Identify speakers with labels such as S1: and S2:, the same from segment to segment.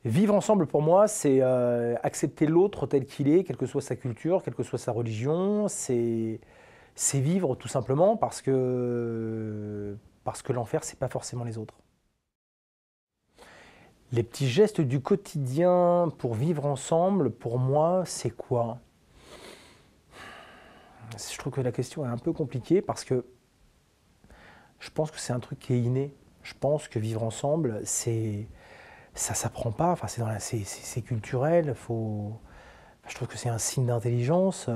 S1: Vivre ensemble, pour moi, c'est accepter l'autre tel qu'il est, quelle que soit sa culture, quelle que soit sa religion. C'est vivre tout simplement parce que l'enfer, c'est pas forcément les autres. Les petits gestes du quotidien pour vivre ensemble, pour moi, c'est quoi? Je trouve que la question est un peu compliquée parce que je pense que c'est un truc qui est inné. Je pense que vivre ensemble, ça s'apprend pas. Enfin, c'est culturel. Je trouve que c'est un signe d'intelligence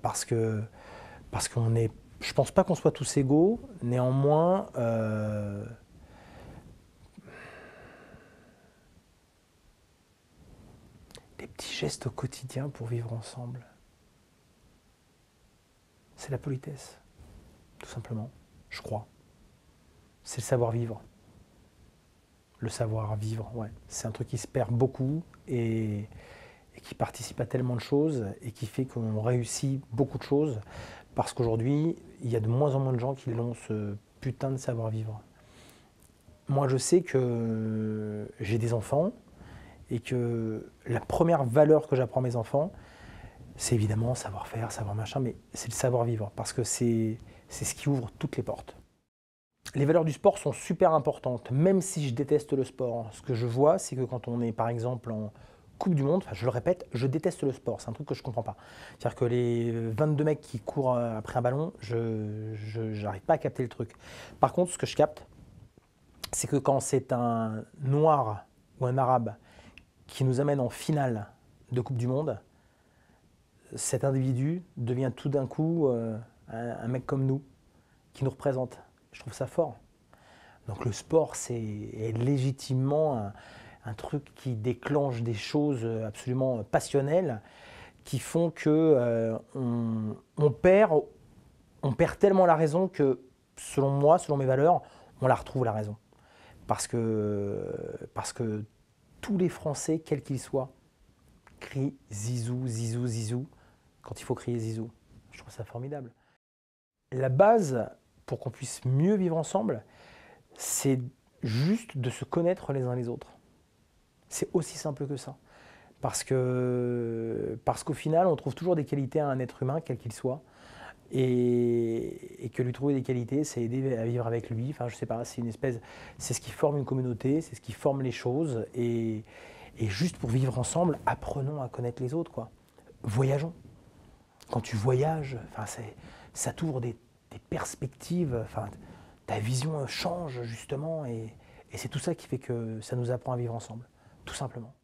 S1: parce qu'on est. Je pense pas qu'on soit tous égaux. Néanmoins, des petits gestes au quotidien pour vivre ensemble. C'est la politesse, tout simplement. Je crois. C'est le savoir-vivre. Le savoir-vivre, ouais. C'est un truc qui se perd beaucoup et qui participe à tellement de choses et qui fait qu'on réussit beaucoup de choses parce qu'aujourd'hui, il y a de moins en moins de gens qui ont ce putain de savoir-vivre. Moi, je sais que j'ai des enfants et que la première valeur que j'apprends à mes enfants, c'est évidemment savoir faire, savoir machin, mais c'est le savoir-vivre parce que c'est ce qui ouvre toutes les portes. Les valeurs du sport sont super importantes, même si je déteste le sport. Ce que je vois, c'est que quand on est par exemple en Coupe du Monde, enfin, je le répète, je déteste le sport, c'est un truc que je ne comprends pas. C'est-à-dire que les 22 mecs qui courent après un ballon, je n'arrive pas à capter le truc. Par contre, ce que je capte, c'est que quand c'est un noir ou un arabe qui nous amène en finale de Coupe du Monde, cet individu devient tout d'un coup un mec comme nous, qui nous représente. Je trouve ça fort. Donc le sport, est légitimement un truc qui déclenche des choses absolument passionnelles qui font que on perd tellement la raison que, selon moi, selon mes valeurs, on la retrouve la raison. Parce que tous les Français, quels qu'ils soient, crient Zizou, Zizou, Zizou quand il faut crier Zizou. Je trouve ça formidable. La base pour qu'on puisse mieux vivre ensemble, c'est juste de se connaître les uns les autres. C'est aussi simple que ça. Parce qu'au final, on trouve toujours des qualités à un être humain, quel qu'il soit. Et que lui trouver des qualités, c'est aider à vivre avec lui. Enfin, je sais pas, c'est ce qui forme une communauté, c'est ce qui forme les choses. Et juste pour vivre ensemble, apprenons à connaître les autres, quoi. Voyageons. Quand tu voyages, enfin, ça t'ouvre des perspectives. Enfin, ta vision change justement, et c'est tout ça qui fait que ça nous apprend à vivre ensemble, tout simplement.